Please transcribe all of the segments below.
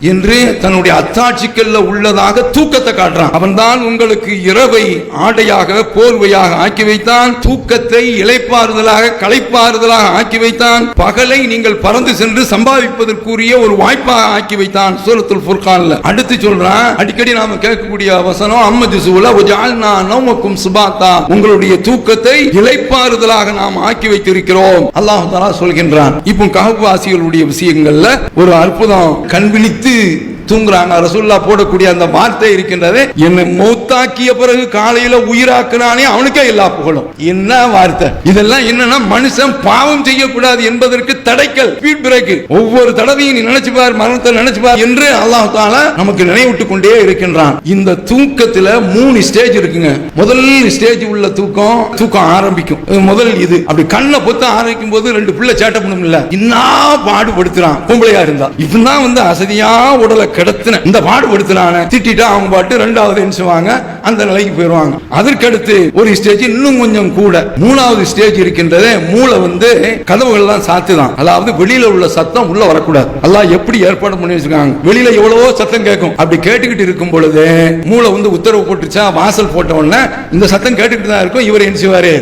என்று தன்னுடைய அத்தாட்சிக்கல்ல உள்ளதாக தூக்கத்தை காட்டுறான். அவன்தான் உங்களுக்கு இரவை ஆடையாக போர்வையாக ஆக்கி வைத்தான், தூக்கத்தை இளைப்பாறுதலாக களைப்பாறுதலாக ஆக்கி வைத்தான், பகலை நீங்கள் பறந்து சென்று சம்பாதிப்பதற்குரிய ஒரு வாய்ப்பாக ஆக்கி வைத்தான். சூரத்துல் ஃபுர்கான்ல அடுத்து சொல்றான், அடிக்கடி நாம கேட்கக்கூடிய வசனம் அம்மஜுசுல வஜஅல்னா நௌமக்கும் சுபாத்தா, உங்களுடைய தூக்கத்தை இளைப்பாறுதலாக நாம் ஆக்கி வைத்திருக்கிறோம் அல்லாஹ் தஆலா சொல்கின்றான். இப்போ கஹஃப் வாசிகளுடைய விஷயங்கள்ல ஒரு அற்புதம், கண்விழித்து தூங்குறாங்க. ரசூலுல்லாஹ் போடக்கூடிய அந்த வார்த்தை இருக்கின்றது, என்னை மௌத்தாக்கிய பிறகு காலையில உயிராக்குறானே அவனுக்கே எல்லா புகழும். என்ன வார்த்தை இதெல்லாம்! என்னன்னா மனுஷன் பாவம் செய்யக்கூடாது என்பதற்கு தடைக்கல், ஸ்பீட் பிரேக். ஒவ்வொரு தடவையும் நீ நினைச்சு பார், மரணத்தை நினைச்சு பார் என்று அல்லாஹ் தஆலா நமக்கு நினைவூட்டிக் கொண்டே இருக்கின்றான். இந்த தூக்கத்துல 3 ஸ்டேஜ் இருக்குங்க. முதல் ஸ்டேஜ் உள்ள தூக்கம் ஆரம்பிக்கும். முதல் இது அப்படி கண்ணை பொத்த ஆரம்பிக்கும் போது 2 பிள்ளை சேட்டை பண்ணும் இல்ல, இன்னா பாடுபடுத்துறான். பொம்பளையா இருந்தா இப்பதான் வந்து அசதியா உடலை கிடத்தின இந்த பாடுபடுத்தினான திட்டா அவங்க பாட்டு 2வது எண்ணுவாங்க, அந்த நிலைக்கு போயிடுவாங்க. அதற்கடுத்து ஒரு ஸ்டேஜ் இன்னும் கொஞ்சம் கூட, 3வது ஸ்டேஜ் இருக்கின்றது. மூளை வந்து கதவுகள் எல்லாம் சாத்துதான், அதாவது வெளியில உள்ள சத்தம் உள்ள வரக்கூடாது. அல்லாஹ் எப்படி ஏற்பாடு பண்ணி வச்சிருக்காங்க, வெளியில எவ்வளவோ சத்தம் கேட்கும். அப்படி கேட்டுக்கிட்டு இருக்கும் பொழுது மூளை வந்து உத்தரவு போட்டுச்சா, வாசல் போட்ட உடனே இந்த சத்தம் கேட்டுக்கிட்டு தான் இருக்கும். இவர் என்ன செய்வாரு?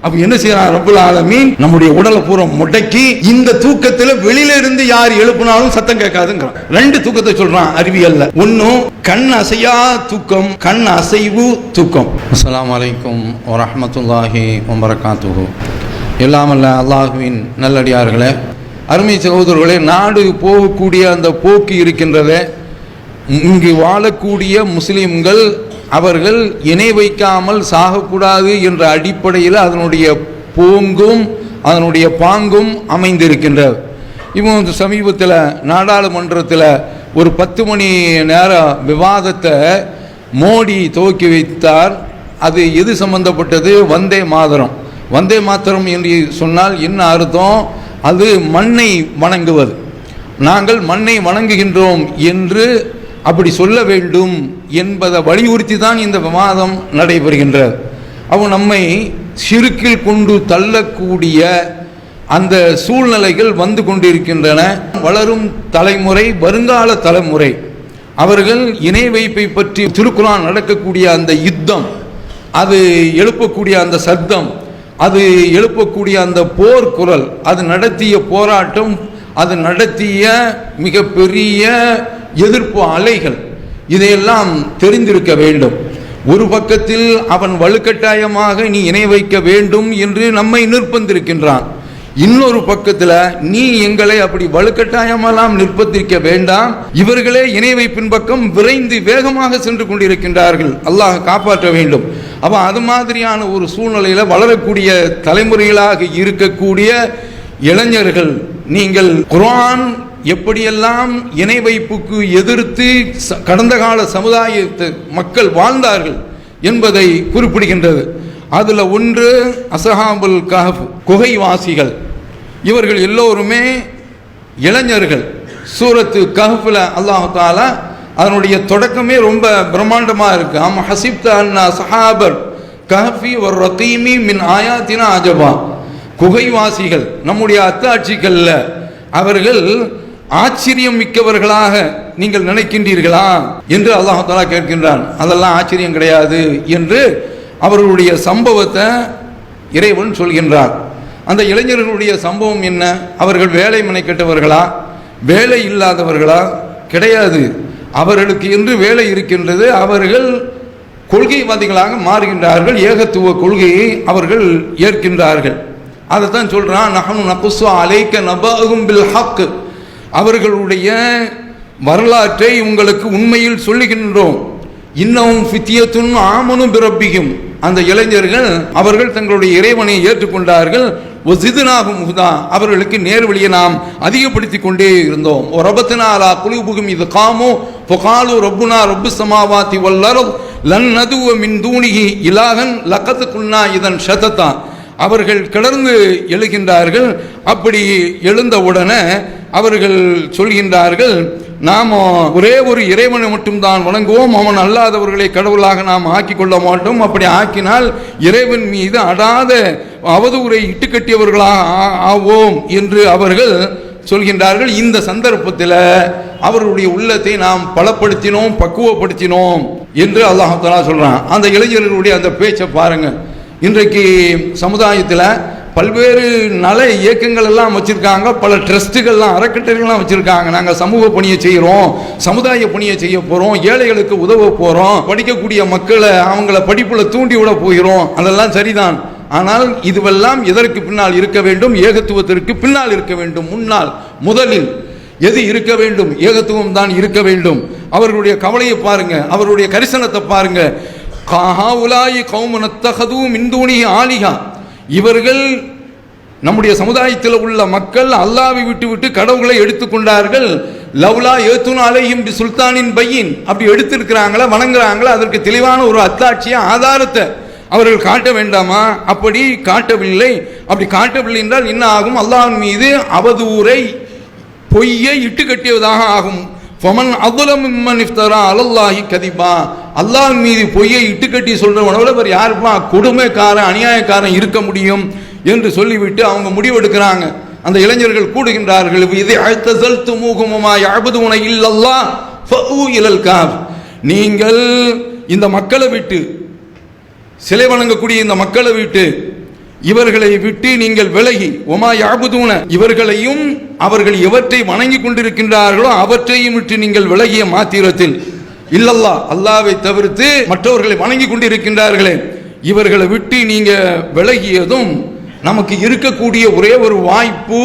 அப்ப என்ன செய்யறான் ரப்புல் ஆலமீன்? நம்முடைய உடலை பூரா முடக்கி இந்த தூக்கத்துல வெளியில இருந்து யார் எழுப்பினாலும் சத்தம் கேட்காதுங்கிறான். 2 தூக்கத்தை சொல்றான் அறிவியல்ல. ஒன்னும் கண் அசையா தூக்கம், கண் அசைவு தூக்கம். அஸ்ஸலாமு அலைக்கும் வரஹ்மத்துல்லாஹி வபரகாத்துஹு. எல்லாமல்ல அல்லாஹ்வின் நல்லடியார்களே, அருமை சகோதரர்களே, நாடு போகக்கூடிய அந்த போக்கு இருக்கின்றதே, இங்கு வாழக்கூடிய முஸ்லிம்கள் அவர்கள் இணை வைக்காமல் சாகக்கூடாது என்ற அடிப்படையில் அதனுடைய போங்கும் அதனுடைய பாங்கும் அமைந்திருக்கின்றது. இப்போ சமீபத்தில் நாடாளுமன்றத்தில் ஒரு 10 மணி நேர விவாதத்தை மோடி துவக்கி வைத்தார். அது எது சம்பந்தப்பட்டது? வந்தே மாதரம். வந்தே மாதரம் என்று சொன்னால் என்ன அர்த்தம்? அது மண்ணை வணங்குவது. நாங்கள் மண்ணை வணங்குகின்றோம் என்று அப்படி சொல்ல வேண்டும் என்பதை வலியுறுத்தி தான் இந்த விவாதம் நடைபெறுகின்றது. அவ நம்மை சிறுக்கில் கொண்டு தள்ளக்கூடிய அந்த சூழ்நிலைகள் வந்து கொண்டிருக்கின்றன. வளரும் தலைமுறை, வருங்கால தலைமுறை, அவர்கள் இணை வைப்பை பற்றி திருக்குர்ஆன் நடக்கக்கூடிய அந்த யுத்தம், அது எழுப்பக்கூடிய அந்த சத்தம், அது எழுப்பக்கூடிய அந்த போர் குரல், அது நடத்திய போராட்டம், அது நடத்திய மிகப்பெரிய எதிர்ப்பு அலைகள், இதையெல்லாம் தெரிந்திருக்க வேண்டும். ஒரு பக்கத்தில் அவன் வலுக்கட்டாயமாக நீ இணை வைக்க வேண்டும் என்று நம்மை நிர்பந்திருக்கின்றான். இன்னொரு பக்கத்தில் நீ எங்களை அப்படி வலுக்கட்டாயமெல்லாம் நிர்பந்திக்க வேண்டாம், இவர்களே இணை வைப்பின் பக்கம் விரைந்து வேகமாக சென்று கொண்டிருக்கின்றார்கள், அல்லாஹ் காப்பாற்ற வேண்டும். அப்ப அது மாதிரியான ஒரு சூழ்நிலையில் வளரக்கூடிய தலைமுறைகளாக இருக்கக்கூடிய இளைஞர்கள், நீங்கள் குர்ஆன் எப்படியெல்லாம் இணை வைப்புக்கு எதிர்த்து கடந்த கால சமுதாயத்து மக்கள் வாழ்ந்தார்கள் என்பதை குறிப்பிடுகின்றது. அதில் ஒன்று அஸ்ஹாபுல் கஹஃப், குகைவாசிகள். இவர்கள் எல்லோருமே இளைஞர்கள். சூரத்து கஹஃப்ல அல்லாஹ் தஆலா அதனுடைய தொடக்கமே ரொம்ப பிரம்மாண்டமாக இருக்கு. அம் ஹஸிப்த அன்ன அஸ்ஹாபல் கஹஃபி வர்ரகீமி மின் ஆயாத்தினா அஜபா. குகைவாசிகள் நம்முடைய அத்தாட்சிகள்ல அவர்கள் ஆச்சரியம் மிக்கவர்களாக நீங்கள் நினைக்கின்றீர்களா என்று அல்லாஹ் தஆலா கேட்கின்றான். அதெல்லாம் ஆச்சரியம் கிடையாது என்று அவர்களுடைய சம்பவத்தை இறைவன் சொல்கின்றார். அந்த இளைஞர்களுடைய சம்பவம் என்ன? அவர்கள் வேலை மெனக்கெட்டவர்களா, வேலை இல்லாதவர்களா? கிடையாது. அவர்களுக்கு என்று வேலை இருக்கின்றது. அவர்கள் கொள்கைவாதிகளாக மாறுகின்றார்கள், ஏகத்துவ கொள்கையை அவர்கள் ஏற்கின்றார்கள். அதைத்தான் சொல்றான், நஹ்னு நகுஸ்ஸு அலைக நபஅஹும் பில் ஹக், அவர்களுடைய வரலாற்றை உங்களுக்கு உண்மையில் சொல்லுகின்றோம். இன்னஹும் ஃபித்யத்துன் ஆமனு பிரப்பிஹிம், அந்த இளைஞர்கள் அவர்கள் தங்களுடைய இறைவனை ஏற்றுக்கொண்டார்கள். வஸித்னாஹும் ஹுதா, அவர்களுக்கு நேர்வழியை நாம் அதிகப்படுத்தி கொண்டே இருந்தோம். ரபத்னா அலா குலூபிஹிம் இத் காமு ஃபகாலு ரப்புனா ரப்புஸ் ஸமாவாதி வல் அர்த் லன் நதுவ மின் தூனிஹி இலாஹன் லகத் குன்னா இதன் ஷததா, அவர்கள் கிளர்ந்து எழுகின்றார்கள். அப்படி எழுந்தவுடனே அவர்கள் சொல்கின்றார்கள், நாம் ஒரே ஒரு இறைவனை மட்டும்தான் வணங்குவோம், அவன் அல்லாதவர்களை கடவுளாக நாம் ஆக்கி கொள்ள மாட்டோம். அப்படி ஆக்கினால் இறைவன் மீது அடாத அவதூறை இட்டுக்கட்டியவர்களாக ஆவோம் என்று அவர்கள் சொல்கின்றார்கள். இந்த சந்தர்ப்பத்தில் அவருடைய உள்ளத்தை நாம் பலப்படுத்தினோம், பக்குவப்படுத்தினோம் என்று அல்லாஹ் தஆலா சொல்றான். அந்த இளைஞர்களுடைய அந்த பேச்சை பாருங்க. இன்றைக்கு சமுதாயத்தில் பல்வேறு நல இயக்கங்கள் எல்லாம் வச்சிருக்காங்க, பல ட்ரஸ்ட்டுகள்லாம் அறக்கட்டளைகள்லாம் வச்சிருக்காங்க. நாங்கள் சமூக பணியை செய்கிறோம், சமுதாய பணியை செய்ய போகிறோம், ஏழைகளுக்கு உதவ போகிறோம், படிக்கக்கூடிய மக்களை அவங்கள படிப்பில் தூண்டி விட போகிறோம். அதெல்லாம் சரிதான். ஆனால் இதுவெல்லாம் எதற்கு பின்னால் இருக்க வேண்டும்? ஏகத்துவத்திற்கு பின்னால் இருக்க வேண்டும். முன்னால் முதலில் எது இருக்க வேண்டும்? ஏகத்துவம் தான் இருக்க வேண்டும். அவர்களுடைய கவலையை பாருங்க, அவருடைய கரிசனத்தை பாருங்க. காஹாவுலாயி கௌமனத்தஹது மின் தூனிஹி ஆலிஹா, இவர்கள் நம்முடைய சமுதாயத்தில் உள்ள மக்கள் அல்லாஹ்வை விட்டு கடவுளை எடுத்துக்கொண்டார்கள். லவ்லா ஏத்துன் அலைஹிம் பி சுல்தானின் பையின், அப்படி எடுத்திருக்கிறாங்களா, வணங்குறாங்களா, அதற்கு தெளிவான ஒரு அத்தாட்சிய ஆதாரத்தை அவர்கள் காட்ட வேண்டாமா? அப்படி காட்டவில்லை. அப்படி காட்டவில்லை என்றால் என்ன ஆகும்? அல்லாஹ்வின் மீது அவதூறை, பொய்யை இட்டு கட்டியதாக ஆகும். ஃபமன் அظلم ممن افترى على الله كذبا, அல்லாஹ்வின் மீது பொய்யை இட்டுக்கட்டி சொல்றவனோட வேற யாருப்பா கொடுமைக்காரன் அநியாயக்காரன் இருக்க முடியும் என்று சொல்லிவிட்டு அவங்க முடிவெடுக்கிறாங்க. அந்த இளைஞர்கள் கூடுகின்றார்கள். இது அழ்தஸல்துமூஹும் வமா யஅபுதுன இல்லல்லாஹ் ஃபஉ இலல் காஃப், நீங்கள் இந்த மக்களை விட்டு, சிலை வணங்கக்கூடிய இந்த மக்களை விட்டு, இவர்களை விட்டு நீங்கள் விலகி, ஒமா யாபுதூன, இவர்களையும் அவர்கள் எவற்றை வணங்கி கொண்டிருக்கின்றார்களோ அவற்றையும் விட்டு நீங்கள் விலகிய மாத்திரத்தில், இல்லல்லா, அல்லாவை தவிர்த்து மற்றவர்களை வணங்கி கொண்டிருக்கின்றார்களே, இவர்களை விட்டு நீங்க விலகியதும் நமக்கு இருக்கக்கூடிய ஒரே ஒரு வாய்ப்பு,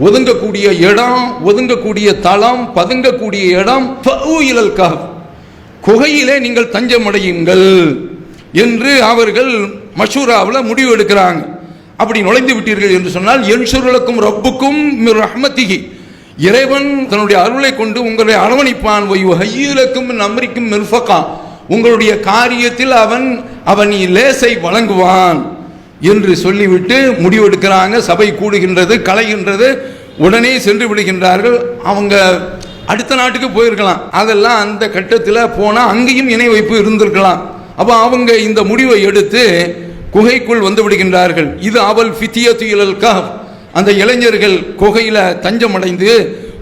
ஒதுங்கக்கூடிய இடம், ஒதுங்கக்கூடிய தளம், பதுங்கக்கூடிய இடம், இலல் கஹ்ஃப், குகையிலே நீங்கள் தஞ்சமடையுங்கள் என்று அவர்கள் மஷூராவில் முடிவு எடுக்கிறாங்க. அப்படி நுழைந்து விட்டீர்கள் என்று சொன்னால், என்ஷுருலக்கும் ரப்புக்கும் மிர் ரஹ்மத்திஹி, இறைவன் தன்னுடைய அருளை கொண்டு உங்களை அரவணைப்பான். வயுஹய்யிலக்கும் மின் அம்ரிக்கும் மிர்ஃபகா, உங்களுடைய காரியத்தில் அவன் லேசை வழங்குவான் என்று சொல்லிவிட்டு முடிவெடுக்கிறாங்க. சபை கூடுகின்றது, கலைகின்றது, உடனே சென்று விடுகின்றார்கள். அவங்க அடுத்த நாட்டுக்கு போயிருக்கலாம், அதெல்லாம் அந்த கட்டத்தில் போனால் அங்கேயும் இணை வைப்பு இருந்திருக்கலாம். அப்போ அவங்க இந்த முடிவை எடுத்து குகைக்குள் வந்து விடுகின்றார்கள். இது அவல் ஃபித்தியத்து இலல் கஹ்ஃப், அந்த இளைஞர்கள் குகையில தஞ்சமடைந்து,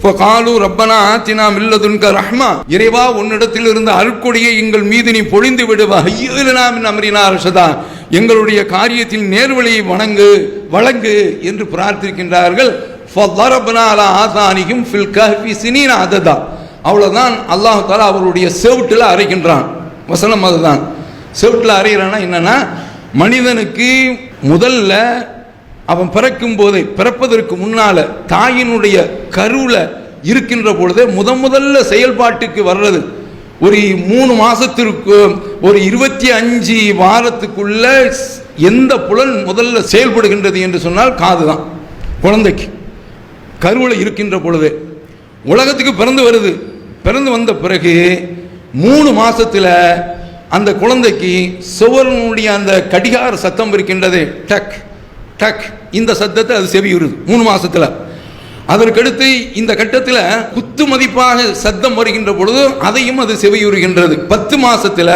ஃபகாலு ரப்பனா ஆத்தினா மின் லதுன்க ரஹ்மா, இறைவா உன்னிடத்தில் இருந்த அருட்கொடையை எங்கள் மீது நீ பொழிந்து விடுவ, ஹய்யிலனா மின் அம்ரினா ரஷதா, எங்களுடைய காரியத்தில் நேர்வழியை வழங்கு என்று பிரார்த்திக்கின்றார்கள். ஃபதரப்னா அலா ஆசானிஹிம் ஃபில் கஹ்ஃபி சினீன அததா, அவ்வளவுதான். அல்லாஹ் தஆலா அவருடைய செவுட்டில் அறைகின்றான். வசனம் அதுதான். செவுட்டில் அறைகிறான்னா என்னன்னா, மனிதனுக்கு முதல்ல அவன் பிறக்கும் போதே, பிறப்பதற்கு முன்னால தாயினுடைய கருவுல இருக்கின்ற பொழுதே முதல்ல செயல்பாட்டுக்கு வர்றது ஒரு 3 மாசத்திற்கு, ஒரு 25 வாரத்துக்குள்ள எந்த புலன் முதல்ல செயல்படுகின்றது என்று சொன்னால் காது தான். குழந்தைக்கு கருவுல இருக்கின்ற பொழுது உலகத்துக்கு பிறந்து வருது. பிறந்து வந்த பிறகு 3 மாசத்துல அந்த குழந்தைக்கு சுவரனுடைய அந்த கடிகார சத்தம் இருக்கின்றது, டக் டக், இந்த சத்தத்தை அது செவியுறுது 3 மாசத்துல. அதற்கடுத்து இந்த கட்டத்தில் குத்து மதிப்பாக சத்தம் வருகின்ற பொழுது அதையும் அது செவியுறுகின்றது. 10 மாசத்துல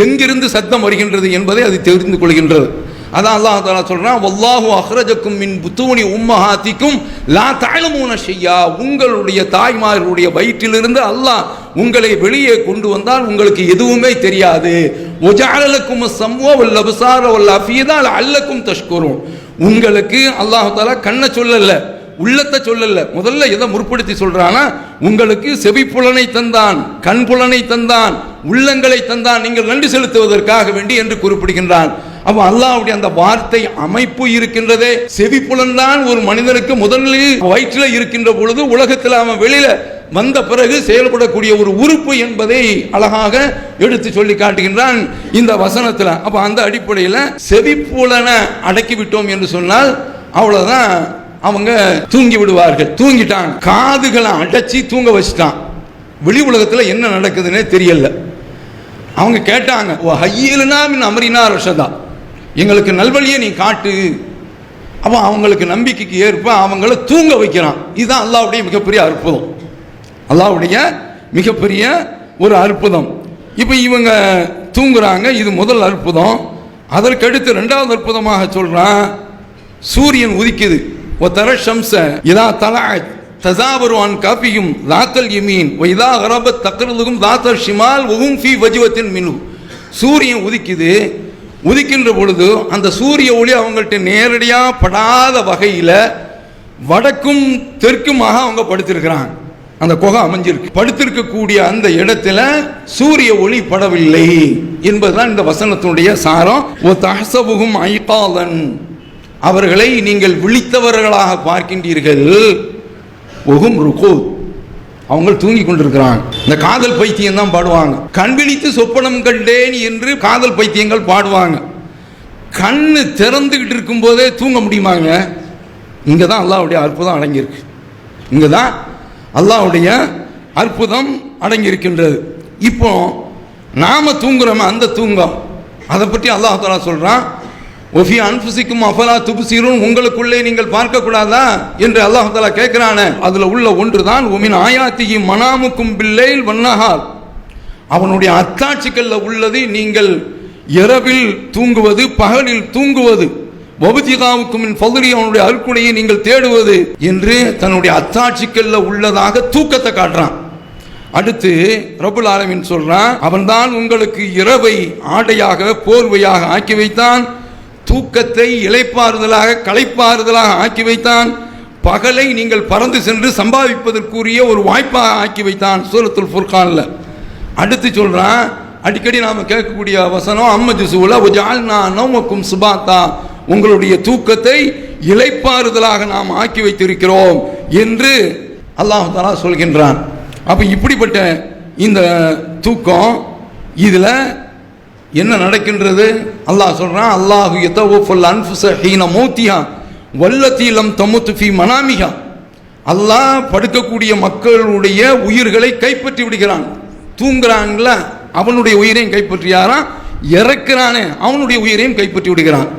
எங்கிருந்து சத்தம் வருகின்றது என்பதை அது தெரிந்து கொள்கின்றது. அதான் அல்லாஹ் தஆலா சொல்றான், வல்லாஹு அஹ்ரஜக்கும் மின் புத்தூனி உம்மஹாத்திக்கும் லா தஅலமூன ஷையா, உங்களுடைய தாய்மார்களுடைய வயிற்றிலிருந்து அல்லாஹ் உங்களை வெளியே கொண்டு வந்தால் உங்களுக்கு எதுவுமே தெரியாது. வஜஅல லக்கும் அஸ்-சம்வ வல் அப்சார வல் அஃபீதா லஅல்லக்கும் தஷ்குரூன், உங்களுக்கு அல்லாஹ் தஆலா கண்ணை சொல்லல, உள்ளத்தை சொல்லல, முதல்ல எதை முற்படுத்தி சொல்றானா, உங்களுக்கு செவிப்புலனை தந்தான், கண் புலனை தந்தான், உள்ளங்களை தந்தான், நீங்கள் நன்றி செலுத்துவதற்காக வேண்டி என்று குறிப்பிடுகின்றான். அப்ப அல்லாஹ்வுடைய அந்த வார்த்தை அமைப்பு இருக்கின்றதே, செவிப்புலன் தான் ஒரு மனிதனுக்கு முதலில் வயிற்றில் இருக்கின்ற பொழுது உலகத்தில் அவன் வெளியில வந்த பிறகு செயல்படக்கூடிய ஒரு உறுப்பு என்பதை அழகாக எடுத்து சொல்லி காட்டுகின்றான் இந்த வசனத்தில். அப்ப அந்த அடிப்படையில் செவிப்புலனை அடக்கி விட்டோம் என்று சொன்னால் அவ்வளவுதான், அவங்க தூங்கி விடுவார்கள். தூங்கிட்டான், காதுகளை அடைச்சி தூங்க வச்சுட்டான். வெளி உலகத்தில் என்ன நடக்குதுன்னே தெரியல. அவங்க கேட்டாங்க, ஹய்யிலனா மின் அம்ரினா ரஷதா, எங்களுக்கு நல்வழியை நீ காட்டு. அப்போ அவங்களுக்கு நம்பிக்கைக்கு ஏற்ப அவங்கள தூங்க வைக்கிறான். இதுதான் அல்லாஹ்வுடைய மிகப்பெரிய அற்புதம், அல்லாஹ்வுடைய மிகப்பெரிய ஒரு அற்புதம். இப்போ இவங்க தூங்குறாங்க, இது முதல் அற்புதம். அதற்கடுத்து 2வது அற்புதமாக சொல்றான், சூரியன் உதிக்குது. وترى الشمس إذا طلعت تزاور عن كهفهم ذات اليمين وإذا غربت تقرضهم ذات الشمال وهم في فجوة منه. சூரியன் உதிக்கின்ற பொழுது அந்த சூரிய ஒளி அவங்கள்ட்ட நேரடியாக படாத வகையில் வடக்கும் தெற்குமாக அவங்க படுத்திருக்கிறாங்க. அந்த குகை அமைஞ்சிருக்கு. படுத்திருக்கக்கூடிய அந்த இடத்துல சூரிய ஒளி படவில்லை என்பதுதான் இந்த வசனத்தினுடைய சாரம். தஹ்சபுஹும் ஐகாலன், அவர்களை நீங்கள் விழித்தவர்களாக பார்க்கின்றீர்கள். ஒஹும் ருகூத், அவங்க தூங்கி கொண்டிருக்கிறாங்க. இந்த காதல் பைத்தியம் தான் பாடுவாங்க. கண் விழித்து சொப்பனம் கண்டேன் என்று காதல் பைத்தியங்கள் பாடுவாங்க. கண்ணு திறந்துகிட்டு இருக்கும் போதே தூங்க முடியுமாங்க? இங்கே தான் அல்லாஹ்வுடைய அற்புதம் அடங்கியிருக்கு. இங்கே தான் அல்லாஹ்வுடைய அற்புதம் அடங்கியிருக்கின்றது. இப்போ நாம தூங்குறோம், அந்த தூங்கம் அதை பற்றி அல்லாஹ் தஆலா சொல்றான். ஒஃபி அன்ஃபுசிக்கும் அஃபலா துப்சிரூன், உங்களுக்குள்ளே நீங்கள் பார்க்க கூடாதா என்று அல்லாஹ் தஆலா கேட்கிறானே, அதுல உள்ள ஒன்றுதான் உமின் ஆயாத்திஹி மனாமுக்கும் பில்லைல் வன்னஹார், அவனுடைய அத்தாட்சிகள்ல உள்ளது நீங்கள் இரவில் தூங்குவது, பகலில் தூங்குவது. வபுதிகாவுக்கும் மின் ஃபضலி, அவனுடைய அருட்கொடையை நீங்கள் தேடுவது என்று தன்னுடைய அத்தாட்சிகள்ல உள்ளதாக தூக்கத்தை காட்டுறான். அடுத்து ரப்புல் ஆலமீன் சொல்றான், அவன்தான் உங்களுக்கு இரவை ஆடையாக போர்வையாக ஆக்கி வைத்தான், தூக்கத்தை இளைப்பாறுதலாக களைப்பாறுதலாக ஆக்கி வைத்தான், பகலை நீங்கள் பறந்து சென்று சம்பாதிப்பதற்குரிய ஒரு வாய்ப்பாக ஆக்கி வைத்தான் சூரத்துல் ஃபுர்கான்ல. அடுத்து சொல்றான், அடிக்கடி நாம கேட்கக்கூடிய வசனம் அம்மஜுசூல வஜஅல்னா நௌமக்கும் சுபாத்தா, உங்களுடைய தூக்கத்தை இளைப்பாறுதலாக நாம் ஆக்கி வைத்திருக்கிறோம் என்று அல்லாஹ் தஆலா சொல்கின்றான். அப்ப இப்படிப்பட்ட இந்த தூக்கம் இதுல என்ன நடக்கின்றது? அல்லாஹ் சொல்றான், அல்லாஹு யதவஃபல் அன்ஃபுஸ ஹீன மௌத்திஹா வல்லதி லம் தமுத் ஃபீ மனாமிஹா, அல்லாஹ் படுக்கக்கூடிய மக்களுடைய உயிர்களை கைப்பற்றி விடுகிறான். தூங்குறான்ல அவனுடைய உயிரையும் கைப்பற்றியாரான், இறக்குறானே அவனுடைய உயிரையும் கைப்பற்றி விடுகிறான்.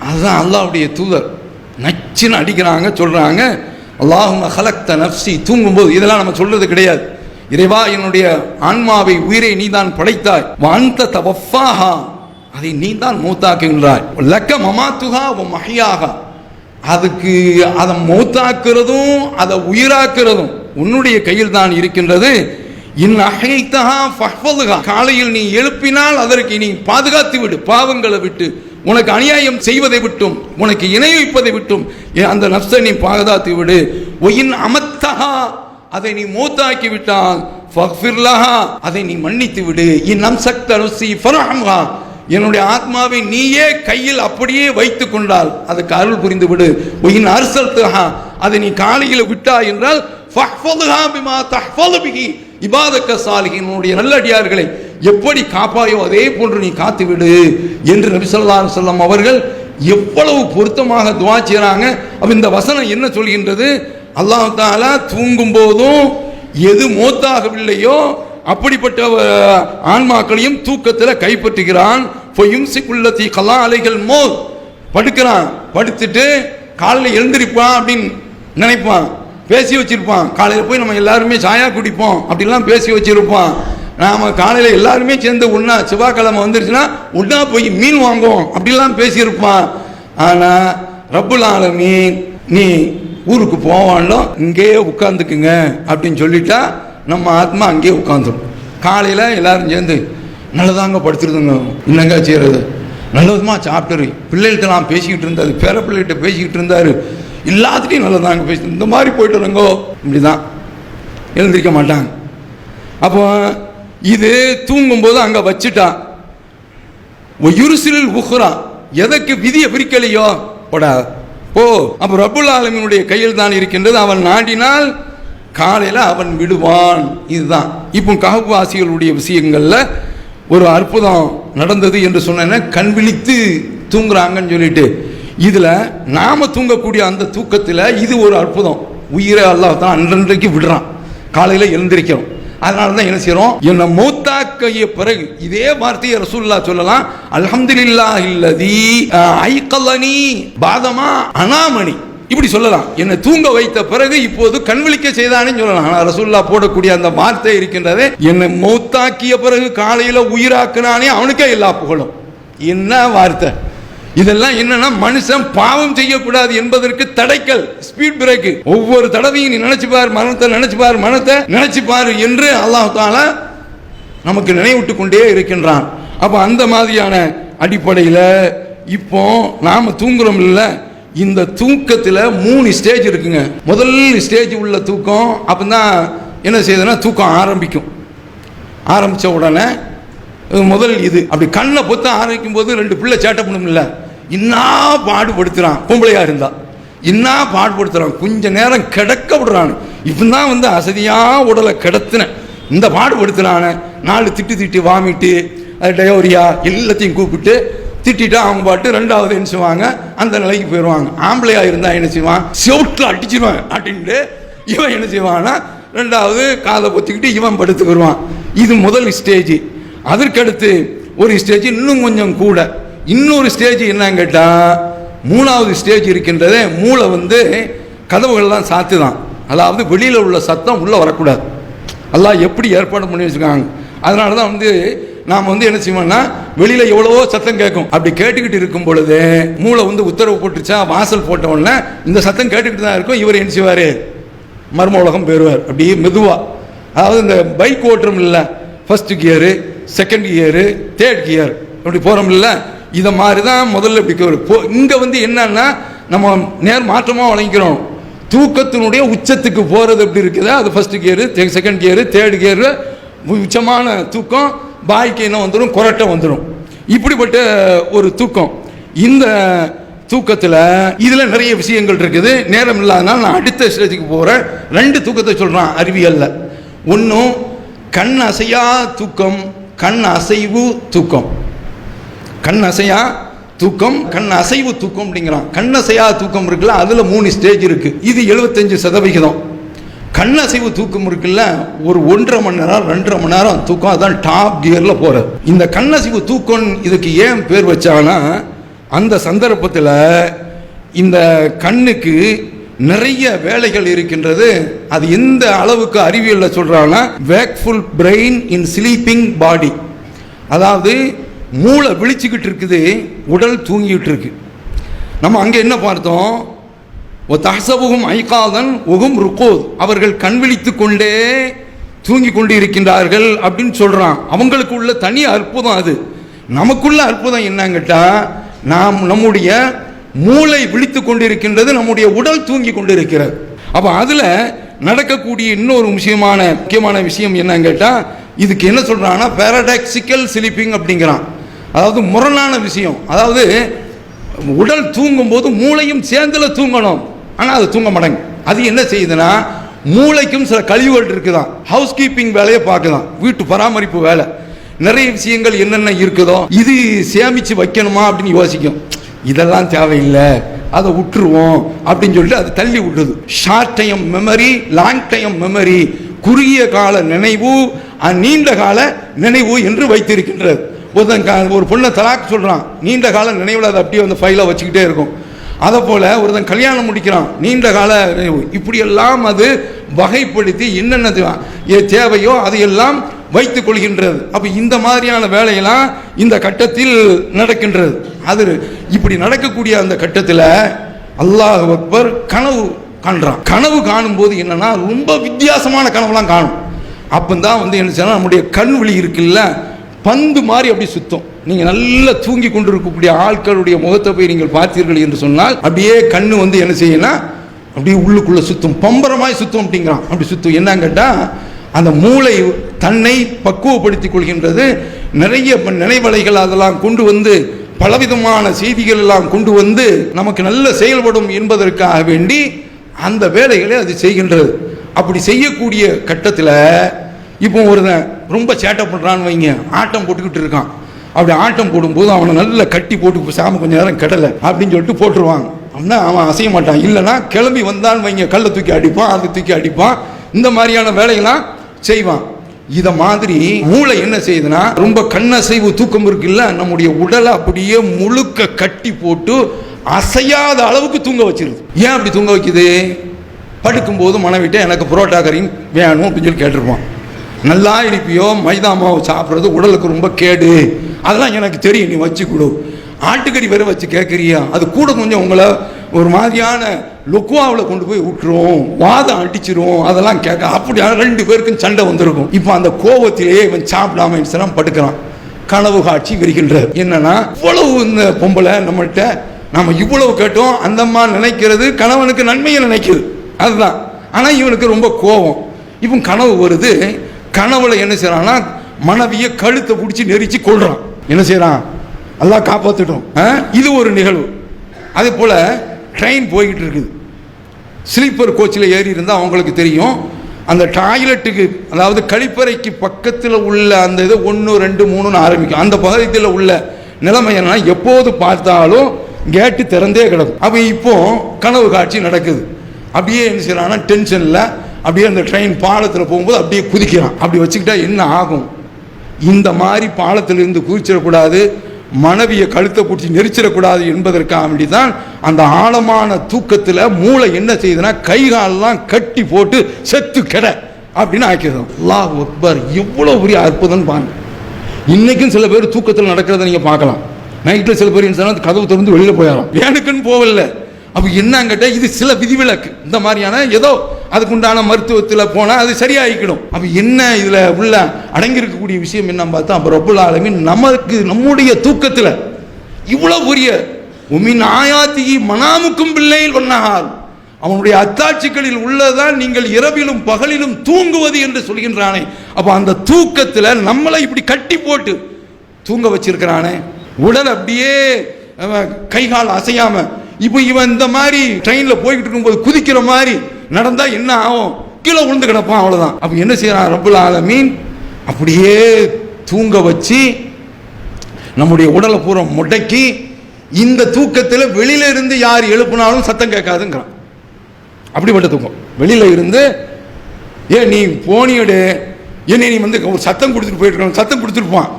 அதுதான் அல்லாஹ்வுடைய தூதர் நச்சுன்னு அடிக்கிறாங்க, சொல்றாங்க, அல்லாஹும்ம ஹலக்த நஃப்ஸி, தூங்கும்போது இதெல்லாம் நம்ம சொல்றது கிடையாது. இறைவா, என்னுடைய ஆன்மாவை உயிரை நீதான் படைத்தாய், வஅன்த தவஃபாஹா, அதை நீதான் மௌத்தாக்குகின்றாய், லக்க மமாத்துஹா வ மஹ்யாஹா, அதுக்கு அதை மௌத்தாக்குறதும் அதை உயிராக்குறதும் உன்னுடைய கையில் தான் இருக்கின்றது. இன் அஹைதஹா ஃபஹ்ஃபதுஹா, காலையில் நீ எழுப்பினால் அதற்கு நீ பாதுகாத்து விடு, பாவங்களை விட்டு, உனக்கு அநியாயம் செய்வதை விட்டும், உனக்கு இணை வைப்பதை விட்டும் அந்த நஃப்ஸை நீ பாதுகாத்து விடு. ஒயின் அமத்தஹா, அதை நீ மௌத்தாக்கி விட்டால் ஃபக்ஃபிர் லஹா, அதை நீ மன்னித்து விடு. இன் அம்சக்த நஃப்ஸி ஃபர்ஹம்ஹா, என்னுடைய ஆத்மாவை நீயே கையில் அப்படியே வைத்துக் கொண்டால் அதுக்கு அருள் புரிந்து விடு. ஒயின் அர்சல்தஹா, அதை நீ காலையில் விட்டாய் என்றால் ஃபஹ்ஃபதுஹா பிமா தஹ்ஃபது பிஹி இபாதக்க சாலிஹீன், உன்னுடைய நல்லடியார்களை எப்படி காப்பாயோ அதே போன்று நீ காத்து விடு என்று நபி ஸல்லல்லாஹு அலைஹி வஸல்லம் அவர்கள் எவ்வளவு பொருத்தமாக துஆ செய்றாங்க. அப்ப இந்த வசனம் என்ன சொல்கின்றது? அல்லாஹ் தஆலா தூங்கும் போதும் எது மௌத்தாகவில்லையோ அப்படிப்பட்ட ஆன்மாக்களையும் தூக்கத்தில் கைப்பற்றுகிறான். ஃபயும்சிகுல்லதி கலா அலைகள் மௌத், படுக்கிறான், படுத்துட்டு காலையில் எழுந்திருப்பான் அப்படின்னு நினைப்பான், பேசி வச்சிருப்பான். காலையில் போய் நம்ம எல்லாருமே சாயா குடிப்போம் அப்படிலாம் பேசி வச்சிருப்பான். நாம காலையில் எல்லாருமே சேர்ந்து ஒன்றா, செவ்வாய்க்கிழமை வந்துருச்சுன்னா ஒன்றா போய் மீன் வாங்குவோம் அப்படிலாம் பேசியிருப்பான். ஆனால் ரப்புல் ஆலமீன் நீ ஊருக்கு போவான்லோ இங்கேயே உட்காந்துக்குங்க அப்படின்னு சொல்லிட்டா நம்ம ஆத்மா அங்கேயே உட்காந்துரும். காலையில் எல்லாரும் சேர்ந்து நல்லதாங்க படுத்துருதுங்க, என்னங்க செய்யறது, நல்லதுமா சாப்பிட்டுரு, பிள்ளைகிட்ட நான் பேசிக்கிட்டு இருந்தாரு, பேர பிள்ளைகிட்ட பேசிக்கிட்டு இருந்தாரு, எல்லாத்துட்டையும் நல்லதாங்க பேசி இந்த மாதிரி போயிட்டு வரங்கோ, இப்படி தான் எழுந்திருக்க மாட்டாங்க. அப்போ இது தூங்கும்போது அங்கே வச்சுட்டான். யுருசிலில் உஹ்ரா, எதற்கு விதியை பிரிக்கலையோ போடா போ. அப்போ ரப்புல் ஆலமீனுடைய கையில் தான் இருக்கின்றது. அவன் நாடினால் காலையில் அவன் விடுவான். இதுதான் இப்போ கஹஃப் வாசிகளுடைய விஷயங்கள்ல ஒரு அற்புதம் நடந்தது என்று சொன்ன, கண் விழித்து தூங்குறாங்கன்னு சொல்லிட்டு, இதுல நாம தூங்கக்கூடிய அந்த தூக்கத்தில் இது ஒரு அற்புதம். உயிரை அல்லாஹ் தான் அன்றன்றைக்கு விடுறான், காலையில் எழுந்திருக்கிறோம். அதனால தான் என்ன செய்யறோம், என்ன மௌத்தாக்கிய பிறகு இதே வார்த்தையை ரசூலுல்லாஹ் சொல்லலாம், அல்ஹம்துலில்லாஹில்லதீ ஐகலனி பாதமா அனாமணி, இப்படி சொல்லலாம். என்னை தூங்க வைத்த பிறகு இப்போது கண் விழிக்க செய்தானே சொல்லலாம். ஆனால் ரசூலுல்லாஹ் போடக்கூடிய அந்த வார்த்தை இருக்கின்றது, என்னை மௌத்தாக்கிய பிறகு காலையில் உயிராக்குனானே அவனுக்கே எல்லா புகழும். என்ன வார்த்தை! இதெல்லாம் என்னன்னா மனுஷன் பாவம் செய்யக்கூடாது என்பதற்கு தடைக்கல், ஸ்பீட் பிரேக். ஒவ்வொரு தடவையும் நீ நினைச்சு பாரு, மரணத்தை நினைச்சு பாரு, மரணத்தை நினைச்சு பாரு என்று அல்லாஹ் தஆலா நமக்கு நினைவூட்டு கொண்டே இருக்கின்றான். அப்ப அந்த மாதிரியான அடிப்படையில் இப்போ நாம தூங்குறோம் இல்ல, இந்த தூக்கத்தில் 3 ஸ்டேஜ் இருக்குங்க. முதல் ஸ்டேஜ் உள்ள தூக்கம் அப்பதான் என்ன செய்யுதுன்னா தூக்கம் ஆரம்பிச்ச உடனே முதல் இது அப்படி கண்ணை பொத்த ஆரம்பிக்கும் போது 2 பிள்ளை சேட்டை பண்ணும்ல, இன்னா பாடுபடுத்துறான். பொம்பளையா இருந்தா இன்னா பாடுபடுத்துறான், கொஞ்ச நேரம் கிடக்க விடுறான். இப்பதான் அசதியா உடலை கிடத்தின இந்த பாடுபடுத்துறான 4 திட்டி வாமிட்டு டயோரியா எல்லாத்தையும் கூப்பிட்டு திட்டா அவங்க பாட்டு 2வது என்ன செய்வாங்க, அந்த நிலைக்கு போயிடுவாங்க. ஆம்பளையா இருந்தா என்ன செய்வான், செவுட்டில் அடிச்சிருவான் அப்படின்ட்டு இவன் என்ன செய்வான்னா 2வது காதை பொத்திக்கிட்டு இவன் படுத்து வருவான். இது முதல் ஸ்டேஜ். அதற்கடுத்து ஒரு ஸ்டேஜ் இன்னும் கொஞ்சம் கூட, இன்னொரு ஸ்டேஜ் என்னன்னு கேட்டா 3வது ஸ்டேஜ் இருக்கின்றது. மூளை கதவுகள்லாம் சாத்துதான், அதாவது வெளியில உள்ள சத்தம் உள்ள வரக்கூடாது. அல்லாஹ் எப்படி ஏற்பாடு பண்ணி வச்சிருக்காங்க. அதனால தான் நாம் என்ன செய்வோம்னா வெளியில எவ்வளவோ சத்தம் கேட்கும். அப்படி கேட்டுக்கிட்டு இருக்கும் பொழுது மூளை உத்தரவு போட்டுச்சா, வாசல் போட்ட உடனே இந்த சத்தம் கேட்டுக்கிட்டு தான் இருக்கும். இவர் என்ன செய்வாரு, மர்ம உலகம் போயிடுவார். அப்படியே மெதுவா, அதாவது இந்த பைக் ஓட்டுறோம் இல்லை, first gear, second gear, third gear அப்படி போறோம் இல்லை, இதை மாதிரி தான் முதல்ல இப்படி இங்க என்னன்னா நம்ம நேர் மாற்றமாக வழங்கிக்கிறோம். தூக்கத்தினுடைய உச்சத்துக்கு போறது எப்படி இருக்குது, அது first gear, second gear, third gear. உச்சமான தூக்கம் பாய்க்கு என்ன வந்துடும், கொரட்டை வந்துடும். இப்படிப்பட்ட ஒரு தூக்கம். இந்த தூக்கத்தில் இதுல நிறைய விஷயங்கள் இருக்குது. நேரம் இல்லாதனால நான் அடுத்த ஸ்டேஜுக்கு போறேன். 2 தூக்கத்தை சொல்றான் அறிவியல்ல. ஒன்னும் கண் அசையா தூக்கம், கண் அசைவு தூக்கம். கண் அசையா தூக்கம், கண் அசைவு தூக்கம் அப்படிங்கிறான். கண் அசையா தூக்கம் இருக்குல்ல, அதுல 3 ஸ்டேஜ் இருக்கு. இது 75%. கண் அசைவு தூக்கம் இருக்குல்ல, ஒரு 1.5 மணி நேரம் 2.5 மணி நேரம் தூக்கம், அதான் டாப் கியர்ல போறது. இந்த கண் அசைவு தூக்கம் இதுக்கு ஏன் பேர் வச்சானா, அந்த சந்தர்ப்பத்தில் இந்த கண்ணுக்கு நிறைய வேலைகள் இருக்கின்றது. அது எந்த அளவுக்கு அறிவியல்ல சொல்றாங்கன்னா, வேக்ஃபுல் பிரெயின் இன் ஸ்லீப்பிங் பாடி. அதாவது மூளை விழிச்சுக்கிட்டு இருக்குது, உடல் தூங்கிட்டு இருக்கு. நம்ம அங்க என்ன பார்த்தோம், தஹ்சபுஹும் ஐகாதன் வஹும் ருகூத், அவர்கள் கண் விழித்துக் கொண்டே தூங்கி கொண்டு இருக்கின்றார்கள் அப்படின்னு சொல்றான். அவங்களுக்கு உள்ள தனி அற்புதம் அது. நமக்குள்ள அற்புதம் என்னன்னு கேட்டா, நம்முடைய மூளை விழித்துக் கொண்டிருக்கின்றது, நம்முடைய உடல் தூங்கி கொண்டிருக்கிறது. அப்ப அதுல நடக்கக்கூடிய இன்னொரு முக்கியமான விஷயம் என்னன்னு கேட்டா, இதுக்கு என்ன சொல்றான்னா பாரடாக்சிக்கல் ஸ்லீப்பிங் அப்படிங்கிறான். அதாவது முரணான விஷயம். அதாவது உடல் தூங்கும் போது மூளையும் சேர்ந்துல தூங்கணும், ஆனா அது தூங்க மாட்டேங்க. அது என்ன செய்யுதுன்னா, மூளைக்கும் சில கழிவுகள் இருக்குதான், ஹவுஸ் கீப்பிங் வேலையை பார்க்குதான், வீட்டு பராமரிப்பு வேலை, நிறைய விஷயங்கள் என்னென்ன இருக்குதோ இது சேமிச்சு வைக்கணுமா அப்படின்னு யோசிக்கும். இதெல்லாம் தேவையில்லை, அதை விட்டுருவோம் அப்படின்னு சொல்லிட்டு அது தள்ளி விட்டுருது. Short time memory, long time memory, குறுகிய கால நினைவு, நீண்ட கால நினைவு என்று வைத்திருக்கின்றது. ஒரு பொண்ணை தலாக் சொல்றான், நீண்ட கால நினைவில் அதை அப்படியே ஃபைலை வச்சுக்கிட்டே இருக்கும். அதை போல ஒருத்தன் கல்யாணம் முடிக்கிறான், நீண்ட கால நினைவு. இப்படியெல்லாம் அது வகைப்படுத்தி என்னென்ன தேவையோ அதையெல்லாம் வைத்துக் கொள்கின்றது. அப்ப இந்த மாதிரியான வேலையெல்லாம் இந்த கட்டத்தில் நடக்கின்றது. அது இப்படி நடக்கக்கூடிய அந்த கட்டத்தில் அல்லாஹ் அக்பர் கனவு காண்றான். கனவு காணும் போது என்னன்னா ரொம்ப வித்தியாசமான கனவுலாம் காணும். அப்பந்தான் என்ன செய்யணும், நம்முடைய கண் விழி இருக்குல்ல, பந்து மாதிரி அப்படி சுத்தம். நீங்க நல்லா தூங்கி கொண்டிருக்கக்கூடிய ஆட்களுடைய முகத்தை போய் நீங்கள் பார்த்தீர்கள் என்று சொன்னால், அப்படியே கண்ணு என்ன செய்யணும், அப்படியே உள்ளுக்குள்ள சுத்தம், பம்பரமாய் சுத்தம் அப்படிங்கிறான். அப்படி சுத்தம் என்னன்னு கேட்டா, அந்த மூளை தன்னை பக்குவப்படுத்திக் கொள்கின்றது. நிறைய நினைவலைகள் அதெல்லாம் கொண்டு பலவிதமான செய்திகள் எல்லாம் கொண்டு நமக்கு நல்ல செயல்படும் என்பதற்காக வேண்டி அந்த வேலைகளை அது செய்கின்றது. அப்படி செய்யக்கூடிய கட்டத்தில் இப்போ ஒருத்தன் ரொம்ப சேட்டை பண்றான்னு வைங்க, ஆட்டம் போட்டுக்கிட்டு இருக்கான். அப்படி ஆட்டம் போடும்போது அவனை நல்ல கட்டி போட்டு சாம கொஞ்ச நேரம் கடலை அப்படின்னு சொல்லிட்டு போட்டுருவாங்க. அப்படின்னா அவன் அசைய மாட்டான். இல்லைன்னா கிளம்பி வந்தான்னு வைங்க, கல்லை தூக்கி அடிப்பான், அதை தூக்கி அடிப்பான், இந்த மாதிரியான வேலையெல்லாம் செய்வான். இத மாதிரி மூளை என்ன செய்யுதுன்னா, ரொம்ப கண்ணசைவு தூக்கம் இருக்குல்ல, நம்முடைய உடலை அப்படியே முழுக்க கட்டி போட்டு அசையாத அளவுக்கு தூங்க வச்சிருது. ஏன் அப்படி தூங்க வைக்குது? படுக்கும்போது மனைவிட்ட எனக்கு புரோட்டா கறி வேணும் அப்படின்னு சொல்லி கேட்டிருப்பான். நல்லா இருப்பியோ, மைதா மாவு சாப்பிட்றது உடலுக்கு ரொம்ப கேடு, அதெல்லாம் எனக்கு தெரியும், நீ வச்சு கொடு ஆட்டுக்கறி வேற வச்சு கேட்குறியா, அது கூட கொஞ்சம் உங்களை ஒரு மாதிரியான லுக்குவாவில் கொண்டு போய் விட்டுரும், வாதம் அடிச்சிரும், அதெல்லாம் கேட்க. அப்படி 2 பேருக்கும் சண்டை வந்திருக்கும். இப்போ அந்த கோபத்திலேயே இவன் சாப்பிடாம படுக்கிறான். கனவு காட்சி விரிகின்றார். என்னன்னா, இவ்வளவு இந்த பொம்பளை நம்மள்கிட்ட நாம இவ்வளவு கேட்டோம், அந்த அம்மா நினைக்கிறது கணவனுக்கு நன்மையை நினைக்குது, அதுதான். ஆனா இவனுக்கு ரொம்ப கோபம். இப்போ கனவு வருது. கனவுல என்ன செய்யறான்னா, மனைவியை கழுத்தை பிடிச்சி நெரிச்சு கொள்றான். என்ன செய்யறான்? அல்லாஹ் காப்பாத்திட்டோம். இது ஒரு நிகழ்வு. அதே போல ட்ரெயின் போய்கிட்டு இருக்குது. ஸ்லீப்பர் கோச்சில் ஏறி இருந்தால் அவங்களுக்கு தெரியும், அந்த டாய்லெட்டுக்கு, அதாவது கழிப்பறைக்கு பக்கத்தில் உள்ள அந்த இது 1 2 3ன்னு ஆரம்பிக்கும். அந்த பகுதியில் உள்ள நிலைமை என்ன, எப்போது பார்த்தாலும் கேட்டு திறந்தே கிடக்கும். அப்போ இப்போ கனவு காட்சி நடக்குது. அப்படியே என்ன செய்யறான்னா, டென்ஷனில் அப்படியே அந்த ட்ரெயின் பாலத்தில் போகும்போது அப்படியே குதிக்கிறான். அப்படி வச்சுக்கிட்டா என்ன ஆகும்? இந்த மாதிரி பாலத்திலிருந்து குதிச்சிடக்கூடாது, மனைவியை கழுத்தை பிடிச்சி நெரிச்சிடக்கூடாது என்பதற்காக வேண்டிதான் அந்த ஆழமான தூக்கத்தில் மூளை என்ன செய்யுதுன்னா, கைகாலெல்லாம் கட்டி போட்டு செத்து கெட அப்படின்னு ஆக்கிடுது. அல்லாஹ் அக்பர், எவ்வளவு பெரிய அற்புதம் பாருங்க. இன்னைக்கும் சில பேர் தூக்கத்தில் நடக்கிறத நீங்க பார்க்கலாம். நைட்டில் சில பேர் என்ன கதவு திறந்து வெளியில போயிடலாம், ஏனுக்குன்னு போகல. அப்ப என்னங்கிட்ட இது சில விதிவிலக்கு, இந்த மாதிரியான ஏதோ அதுக்குண்டான மருத்துவத்தில் போனால் அது சரியாயிக்கணும். அப்ப என்ன இதுல உள்ள அடங்கி இருக்கக்கூடிய விஷயம் என்ன பார்த்தா, அப்ப ரப்புல் ஆலமீன் நமக்கு நம்முடைய தூக்கத்தில் இவ்வளவு பெரிய உமின் ஆயாத்திகி மனாமுக்கும் பிள்ளையில் ஒன்னாகால், அவனுடைய அத்தாட்சிகளில் உள்ளதான் நீங்கள் இரவிலும் பகலிலும் தூங்குவது என்று சொல்கின்றானே. அப்ப அந்த தூக்கத்தில் நம்மளை இப்படி கட்டி போட்டு தூங்க வச்சிருக்கிறானே, உடல் அப்படியே கைகால் அசையாம. இப்போ இவன் இந்த மாதிரி ட்ரெயின்ல போய்கிட்டு இருக்கும்போது குதிக்கிற மாதிரி நடந்தா என்ன ஆகும்? கீழே விழுந்து கிடப்பான், அவ்வளவுதான். அப்ப என்ன செய்யறான் ரப்புல் ஆலமீன்? அப்படியே தூங்க வச்சு நம்முடைய உடலை பூரா முடக்கி, இந்த தூக்கத்தில் வெளியில இருந்து யார் எழுப்பினாலும் சத்தம் கேட்காதுங்கிறான். அப்படிப்பட்ட தூக்கம். வெளியில இருந்து நீ போனியடு, என்ன நீ ஒரு சத்தம் கொடுத்துட்டு போயிட்டு இருக்க, சத்தம் கொடுத்துருப்பான்.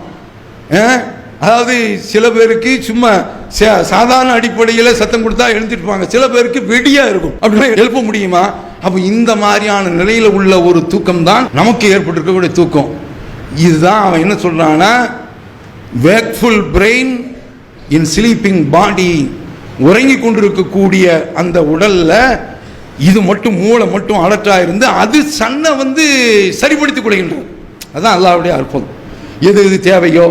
அதாவது சில பேருக்கு சும்மா சாதாரண அடிப்படையில் சத்தம் கொடுத்தா எழுந்திருப்பாங்க, சில பேருக்கு வெடியா இருக்கும், அப்படின்னா எழுப்ப முடியுமா? அப்ப இந்த மாதிரியான நிலையில உள்ள ஒரு தூக்கம் தான் நமக்கு ஏற்பட்டிருக்கக்கூடிய தூக்கம். இதுதான் அவன் என்ன சொல்றான்னா, வேக்ஃபுல் பிரெயின் இன் ஸ்லீப்பிங் பாடி, உறங்கி கொண்டிருக்கக்கூடிய அந்த உடல்ல இது மட்டும் மூளை மட்டும் அலர்ட்டா இருந்து அது சன்னை சரிப்படுத்திக் கொள்கின்றது. அதுதான் அல்லாஹ்வுடைய அற்புதம். எது எது தேவையோ,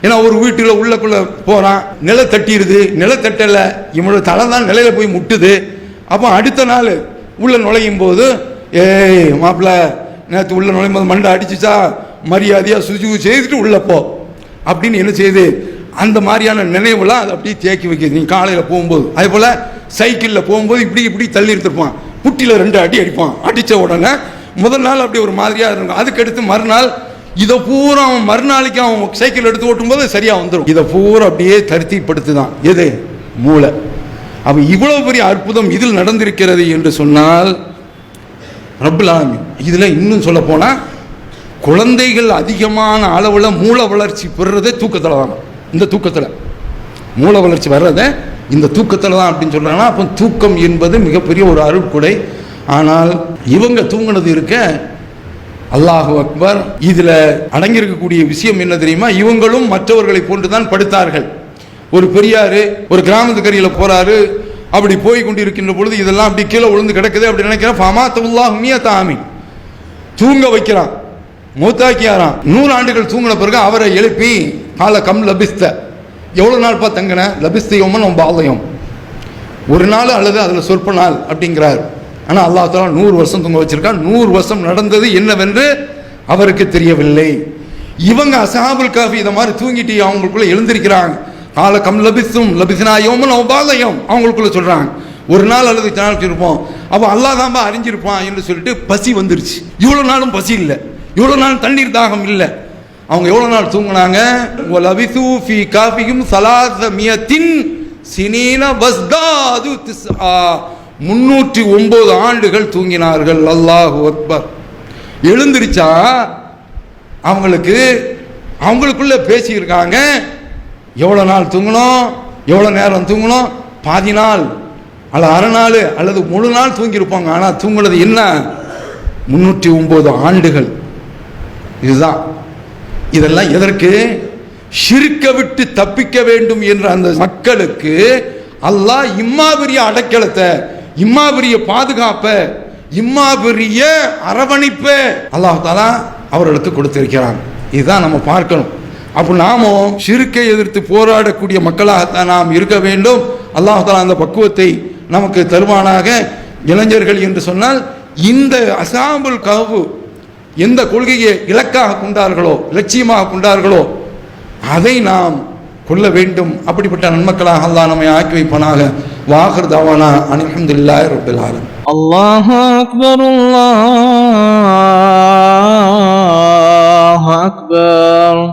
ஏன்னா ஒரு வீட்டில் உள்ளக்குள்ள போறான், நிலை தட்டிடுது, நிலை தட்டல, இவனோட தலை தான் நிலையில போய் முட்டுது. அப்போ அடுத்த நாள் உள்ள நுழையும் போது, மாப்பிள்ள நேற்று உள்ள நுழையும் போது மண்டை அடிச்சுச்சா, மரியாதையா சுஜு செய்துட்டு உள்ள போ அப்படின்னு என்ன செய்யுது, அந்த மாதிரியான நினைவுலாம் அதை அப்படியே தேக்கி வைக்கிது. நீ காலையில் போகும்போது அதே போல சைக்கிளில் போகும்போது இப்படி இப்படி தள்ளி எடுத்துருப்பான், புட்டியில் 2 அடி அடிப்பான். அடித்த உடனே முதல் நாள் அப்படி ஒரு மாதிரியாக இருக்கும். அதுக்கடுத்து மறுநாள் இதை பூரா அவன் மறுநாளைக்கு அவன் சைக்கிள் எடுத்து ஓட்டும் போது சரியா வந்துடும். இதை பூரா அப்படியே தருத்திப்படுத்துதான் எது? மூளை. அப்ப இவ்வளவு பெரிய அற்புதம் இதில் நடந்திருக்கிறது என்று சொன்னால் ரப்புல் ஆலமீன். இதுல இன்னும் சொல்ல போனா, குழந்தைகள் அதிகமான அளவுல மூளை வளர்ச்சி பெறுறதே தூக்கத்துல தான். இந்த தூக்கத்துல மூளை வளர்ச்சி வர்றதே இந்த தூக்கத்துல தான் அப்படின்னு சொல்றாங்கன்னா, அப்போ தூக்கம் என்பது மிகப்பெரிய ஒரு அருட்கொடை. ஆனால் இவங்க தூங்கினது இருக்க, அல்லாஹு அக்பர், இதுல அடங்கி இருக்கக்கூடிய விஷயம் என்ன தெரியுமா? இவங்களும் மற்றவர்களை போன்றுதான் படுத்தார்கள். ஒரு பெரியாரு ஒரு கிராமத்துக்கரையில போறாரு, அப்படி போய் கொண்டு இருக்கின்ற பொழுது இதெல்லாம் அப்படி கீழே விழுந்து கிடக்குது அப்படி நினைக்கிறான். ஃபமாத்தல்லாஹு மியத ஆமீன், தூங்க வைக்கிறான், மூத்தாக்கியாரான். 100 ஆண்டுகள் தூங்கின பிறகு அவரை எழுப்பி, கால கம் லபிஸ்த, எவ்வளவு நாள் பா தங்கின? லபிஸ்தையோமன் பாலயம், ஒரு நாள் அல்லது அதுல சொற்ப நாள் அப்படிங்கிறார். ஆனா அல்லாஹ் தஆலா 100 வருஷம் தூங்க வச்சிருக்கான். 100 வருஷம் நடந்தது என்னவென்று அவருக்கு தெரியவில்லை. இவங்க அஸ்ஹாபுல் கஹ்ஃப் இத மாதிரி தூங்கிட்டு அவங்களுக்குள்ள எழுந்திருக்கிறாங்க. கால கம் லபிஸ்தும் லபிஸ்னா யௌமன் அவ் பாத யௌம், அவங்களுக்குள்ள சொல்றாங்க ஒரு நாள் அல்லது நாள் இருப்போம். அப்போ அல்லாஹ் தான்பா அறிஞ்சிருப்பான் என்று சொல்லிட்டு பசி வந்துருச்சு. இவ்வளவு நாளும் பசி இல்லை, இவ்வளவு நாள் தண்ணீர் தாகம் இல்லை. அவங்க எவ்வளவு நாள் தூங்கினாங்க? வலபிது ஃபீ காஃபிஹிம் ஸலாஸமியத்தின் சினீன வஸ்தாது திஸ்ஆ, 309 ஆண்டுகள் தூங்கினார்கள். அல்லாஹு அக்பர். எழுந்திருச்சா அவங்களுக்குள்ள பேசியிருக்காங்க, எவ்வளவு நாள் தூங்கணும், எவ்வளவு நேரம் தூங்கணும், பாதி நாள் அல்லது அரை நாள் அல்லது முழு நாள் தூங்கியிருப்பாங்க. ஆனா தூங்குனது என்ன? 309 ஆண்டுகள். இதுதான். இதெல்லாம் எதற்கு? ஷிர்க்க விட்டு தப்பிக்க வேண்டும் என்ற அந்த மக்களுக்கு அல்லாஹ் இம்மா பெரிய அடைக்கலத்தை, இம்மா பெரிய பாதுகாப்பை, இம்மா பெரிய அரவணைப்பை அல்லாஹ் தஆலா அவர்களுக்கு கொடுத்திருக்கிறான். இதுதான் நம்ம பார்க்கணும். அப்போ நாமும் ஷிர்க்கை எதிர்த்து போராடக்கூடிய மக்களாகத்தான் நாம் இருக்க வேண்டும். அல்லாஹ் தஆலா அந்த பக்குவத்தை நமக்கு தருவானாக. இளைஞர்கள் என்று சொன்னால் இந்த அஸ்ஹாபுல் கஹ்ஃப் எந்த கொள்கையை இலக்காக கொண்டார்களோ, லட்சியமாக கொண்டார்களோ, அதை நாம் கொள்ள வேண்டும். அப்படிப்பட்ட நன்மக்களாக அல்லாஹ் நம்மை ஆக்கி வைப்பானாக. வாஹிர் தவானா அனில் ஹம்துலில்லாஹி ரப்பில் ஆலமீன். அல்லாஹு அக்பர், அல்லாஹு அக்பர்.